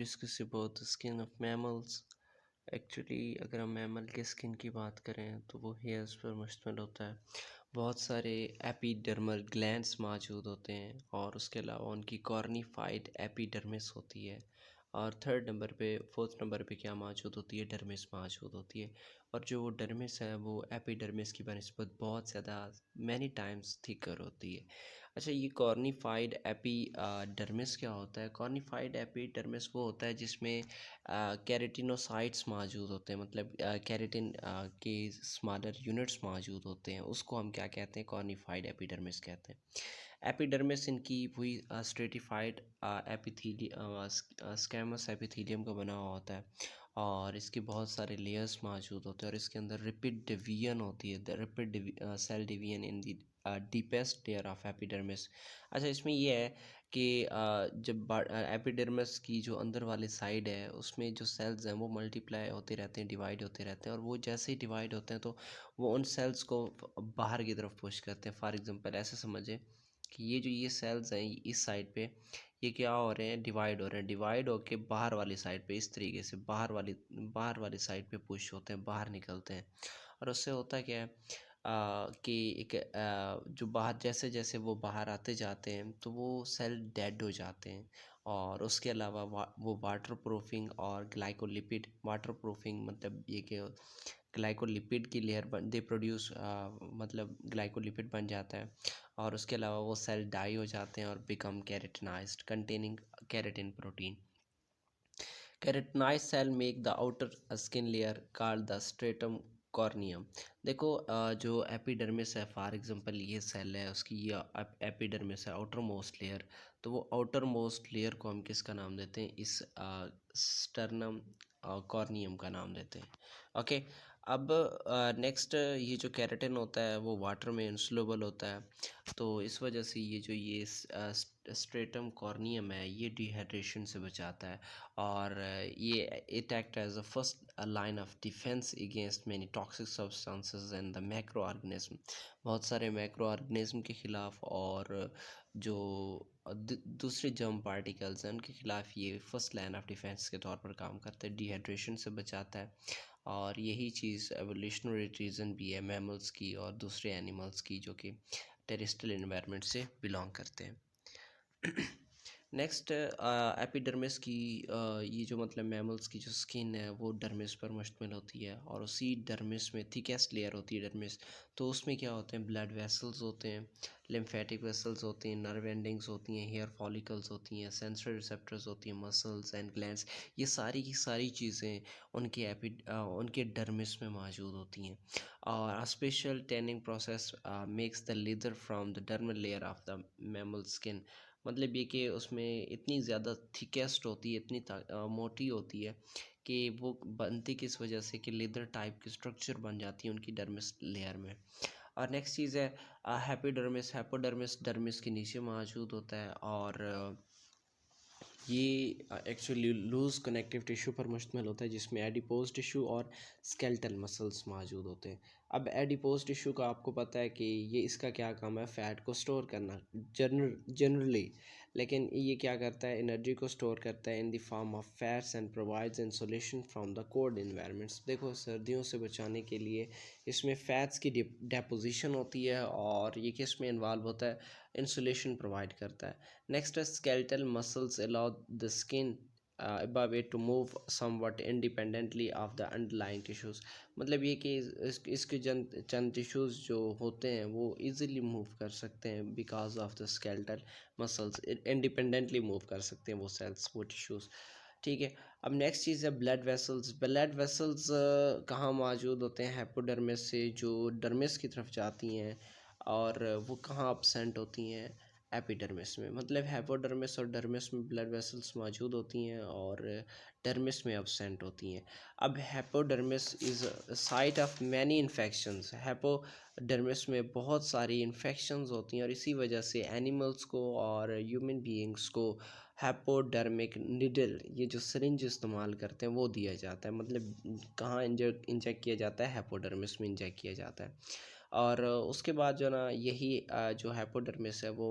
Discuss about the skin of mammals. Actually अगर हम mammal के स्किन की बात करें तो वो हेयर्स पर मुश्तमिल होता है। बहुत सारे एपिडर्मल ग्लैंड्स मौजूद होते हैं और उसके अलावा उनकी कॉर्निफाइड एपिडर्मिस होती है। और फोर्थ नंबर पे क्या मौजूद होती है? डर्मिस मौजूद होती है। और जो डर्मिस है वो एपिडर्मिस की बनिस्बत बहुत ज़्यादा मैनी टाइम्स थिकर होती है। अच्छा, ये कॉर्निफाइड एपिडर्मिस क्या होता है? कॉर्निफाइड एपिडर्मिस वो होता है जिसमें केराटिनोसाइट्स मौजूद होते हैं, मतलब केराटिन के स्मॉलर यूनिट्स मौजूद होते हैं। उसको हम क्या कहते हैं? कॉर्निफाइड एपिडर्मिस कहते हैं। एपिडर्मिस इनकी वही स्ट्रेटिफाइड स्कैमस एपिथेलियम का बना हुआ होता है और इसके बहुत सारे लेयर्स मौजूद होते हैं और इसके अंदर रिपिड डिवीजन होती है, the rapid cell division in the deepest layer of epidermis. अच्छा, इसमें ये है कि जब एपिडर्मिस की जो अंदर वाली साइड है उसमें जो सेल्स हैं वो मल्टीप्लाई होते रहते हैं, डिवाइड होते रहते हैं, और वो जैसे ही डिवाइड होते हैं तो वो उन सेल्स को बाहर की तरफ पुश करते हैं। फॉर एग्जांपल ऐसे समझें कि ये सेल्स हैं इस साइड पे, ये क्या हो रहे हैं? डिवाइड हो रहे हैं। डिवाइड होके बाहर वाली साइड पे इस तरीके से बाहर वाली साइड पे पुश होते हैं, बाहर निकलते हैं। और उससे होता क्या है कि एक जो बाहर जैसे जैसे वो बाहर आते जाते हैं तो वो सेल डेड हो जाते हैं। और उसके अलावा वो वाटर प्रूफिंग और ग्लाइकोलिपिड, वाटर प्रूफिंग मतलब ये कि ग्लाइकोलिपिड की लेयर दे प्रोड्यूस, मतलब ग्लाइकोलिपिड बन जाता है। और उसके अलावा वो सेल डाई हो जाते हैं और become keratinized containing keratin protein. Keratinized cell make the outer skin layer called the stratum corneum. देखो, जो एपिडर्मिस है, फॉर एग्जांपल ये सेल है, उसकी ये एपिडर्मिस है, आउटर मोस्ट लेयर। तो वो आउटर मोस्ट लेयर को हम किसका नाम देते हैं? इस स्टर्नम कॉर्नियम का नाम देते हैं। ओके। अब नेक्स्ट, ये जो केराटिन होता है वो वाटर में इंसोल्यूबल होता है, तो इस वजह से ये स्ट्रेटम कॉर्नियम है ये डिहाइड्रेशन से बचाता है। और ये it act as a first line of defence against many toxic substances and the macro organism. बहुत सारे मैक्रो ऑर्गेनिज्म के ख़िलाफ़ और जो दूसरे जर्म पार्टिकल्स हैं उनके ख़िलाफ़ ये फर्स्ट लाइन ऑफ डिफेंस के तौर पर काम करता है, डिहाइड्रेशन से बचाता है। और यही चीज़ एवोल्यूशनरी रीज़न भी है मैमल्स की और दूसरे एनिमल्स की जो कि टेरेस्ट्रियल एनवायरनमेंट से बिलोंग करते हैं। नेक्स्ट, एपिडर्मिस की ये जो मतलब मैमल्स की जो स्किन है वो डर्मिस पर मुश्तमिल होती है और उसी डर्मिस में थिकेस्ट लेयर होती है डर्मिस। तो उसमें क्या होते हैं? ब्लड वेसल्स होते हैं, लिम्फेटिक वेसल्स होती हैं, नर्व एंडिंग्स होती हैं, हेयर फॉलिकल्स होती हैं, सेंसरी रिसेप्टर्स होती हैं, मसल्स एंड ग्लैंड्स। ये सारी की सारी चीज़ें उनके डर्मिस में मौजूद होती हैं। और special tanning process makes the leather from the dermal layer of the mammal skin. मतलब ये कि उसमें इतनी ज़्यादा थिकेस्ट होती है, इतनी मोटी होती है कि वो बनती किस वजह से कि लेदर टाइप की स्ट्रक्चर बन जाती है उनकी डर्मिस लेयर में। और नेक्स्ट चीज़ है हैप्पीडर्मिस। हैपोडर्मिस डर्मिस के नीचे मौजूद होता है और ये एक्चुअली लूज़ कनेक्टिव टिश्यू पर मुश्तमिल होता है जिसमें एडिपोज टिश्यू और स्केलेटल मसल्स मौजूद होते हैं। अब एडिपोज टिश्यू का आपको पता है कि ये इसका क्या काम है? फ़ैट को स्टोर करना जनरली। लेकिन ये क्या करता है? एनर्जी को स्टोर करता है in the form of fats and provides insulation from the cold environments. देखो, सर्दियों से बचाने के लिए इसमें फ़ैट्स की डेपोजिशन होती है और ये किस में इन्वॉल्व होता है? इंसुलेशन प्रोवाइड करता है। Next is skeletal muscles allow the skin above it to move somewhat independently of the underlying tissues। मतलब ये कि इसके चंद टिश्यूज़ जो होते हैं वो easily मूव कर सकते हैं because of the skeletal muscles, independently move कर सकते हैं वो सेल्स, वो टिश्यूज़। ठीक है। अब नेक्स्ट चीज़ है ब्लड वेसल्स। ब्लड वेसल्स कहाँ मौजूद होते हैं? हैपोडर्मिस से जो डर्मिस की तरफ जाती हैं और वो कहाँ अपसेंट होती हैं? एपिडर्मिस में। मतलब हैपोडर्मिस और डर्मिस में ब्लड वेसल्स मौजूद होती हैं और डर्मिस में एब्सेंट होती हैं। अब hypodermis is site of many infections. Hypodermis में बहुत सारी इन्फेक्शंस होती हैं और इसी वजह से एनिमल्स को और ह्यूमन बीइंग्स को हैपोडर्मिक निडल, ये जो सिरिंज इस्तेमाल करते हैं वो दिया जाता है। मतलब कहाँ इंजेक्ट किया जाता है? हैपोडर्मिस में इंजेक्ट किया जाता है। और उसके बाद जो ना यही जो हैपोडर्मिस है वो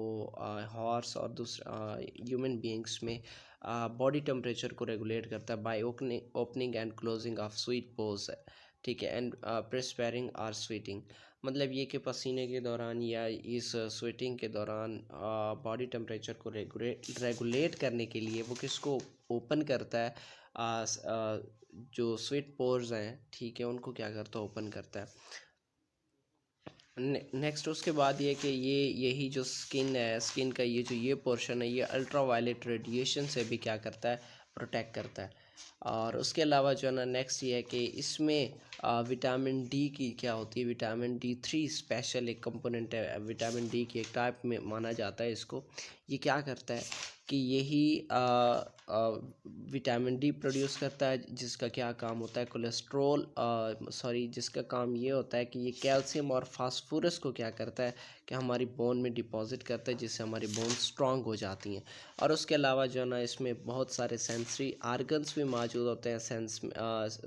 हॉर्स और दूसरा ह्यूमन बीइंग्स में बॉडी टेम्परेचर को रेगुलेट करता है by opening and closing of sweet pores, ठीक है, एंड प्रेस्पेयरिंग आर स्वीटिंग। मतलब ये कि पसीने के दौरान या इस स्वेटिंग के दौरान बॉडी टेम्परेचर को रेगुलेट करने के लिए वो किसको ओपन करता है, जो स्वीट पोर्स हैं, ठीक है, उनको क्या करता है, ओपन करता है। नेक्स्ट उसके बाद ये कि ये यही जो स्किन है, स्किन का ये पोर्शन है, ये अल्ट्रा वायलेट रेडिएशन से भी क्या करता है, प्रोटेक्ट करता है। और उसके अलावा जो है ना, नेक्स्ट ये है कि इसमें विटामिन डी की क्या होती है, विटामिन D3 स्पेशल एक कंपोनेंट है, विटामिन डी की एक टाइप में माना जाता है इसको। ये क्या करता है कि यही विटामिन डी प्रोड्यूस करता है, जिसका क्या काम होता है, कोलेस्ट्रॉल, सॉरी, जिसका काम ये होता है कि ये कैल्शियम और फास्फोरस को क्या करता है कि हमारी बोन में डिपॉजिट करता है, जिससे हमारी बोन स्ट्रांग हो जाती हैं। और उसके अलावा जो है ना, इसमें बहुत सारे सेंसरी आर्गन्स भी मौजूद होते हैं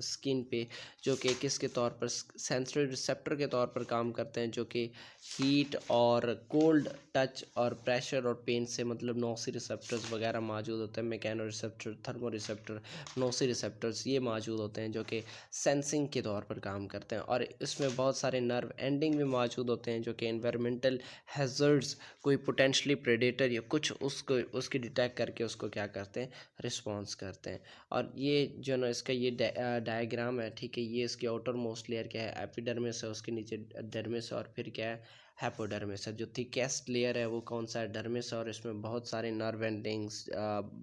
स्किन पे, जो कि किसके तौर पर सेंसरी रिसेप्टर के तौर पर काम करते हैं, जो कि हीट और कोल्ड टच और प्रेशर और पेन से, मतलब नोसी रिसेप्टर्स वगैरह मौजूद होते हैं, mechano receptor, thermo receptor, noci receptors ये मौजूद होते हैं, जो कि सेंसिंग के तौर पर काम करते हैं। और इसमें बहुत सारे नर्व एंडिंग भी मौजूद होते हैं, जो कि एनवायरमेंटल हैज़र्ड्स, कोई पोटेंशली प्रेडेटर या कुछ उसको उसकी डिटेक्ट करके उसको क्या करते हैं, रिस्पॉन्स करते हैं। और ये जो ना इसका ये डायग्राम है, ठीक है, ये इसकी आउटर मोस्ट लेयर क्या है, एपिडर्मिस है, उसके नीचे डर्मिस, और फिर क्या है, हैपोडर्मिस है। जो थिकेस्ट लेयर है वो कौन सा है, डर्मिस है, और इसमें बहुत सारे nerve endings,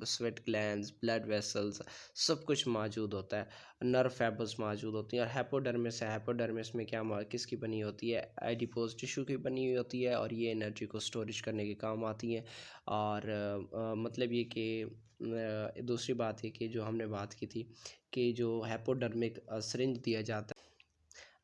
sweat glands, blood vessels, सब कुछ मौजूद होता है, नर्व फाइबर्स मौजूद होती हैं। और हैपोडर्मिस है, हैपोडर्मिस में क्या किसकी बनी होती है, एडिपोज टिश्यू की बनी हुई होती है, और ये एनर्जी को स्टोरेज करने के काम आती हैं। और मतलब ये कि दूसरी बात है कि जो हमने बात की थी कि जो हैपोडर्मिक सिरिंज दिया जाता है,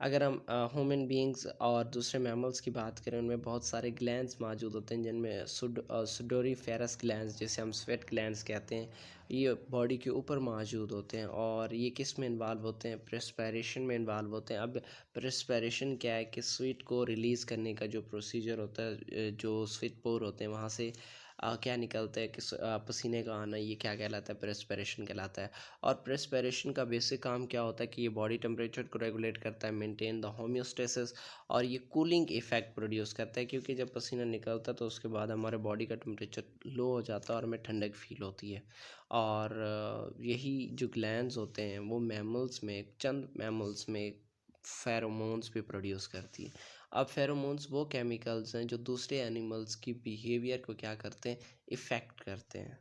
अगर हम ह्यूमन बीइंग्स और दूसरे मैमल्स की बात करें, उनमें बहुत सारे ग्लैंड्स मौजूद होते हैं, जिनमें सुडोरीफेरस ग्लैंड्स, जिसे हम स्वेट ग्लैंड्स कहते हैं, ये बॉडी के ऊपर मौजूद होते हैं। और ये किस में इन्वॉल्व होते हैं, प्रेस्पिरेशन में इन्वॉल्व होते हैं। अब प्रेस्पिरेशन क्या है कि स्वीट को रिलीज़ करने का जो प्रोसीजर होता है, जो स्वीट पोर होते हैं वहाँ से क्या निकलता है कि पसीने का आना, ये क्या कहलाता है, प्रेस्पिरेशन कहलाता है। और प्रेस्पिरेशन का बेसिक काम क्या होता है कि ये बॉडी टेम्परेचर को रेगुलेट करता है, मेंटेन द होम्योस्टेसिस, और ये कूलिंग इफेक्ट प्रोड्यूस करता है, क्योंकि जब पसीना निकलता है तो उसके बाद हमारे बॉडी का टेम्परेचर लो हो जाता है और हमें ठंडक फील होती है। और यही जो ग्लैंड्स होते हैं वो मैमल्स में, चंद मैमल्स में फेरोमोन्स भी प्रोड्यूस करती है। अब फेरोमोन्स वो केमिकल्स हैं जो दूसरे एनिमल्स की बिहेवियर को क्या करते हैं, इफ़ेक्ट करते हैं।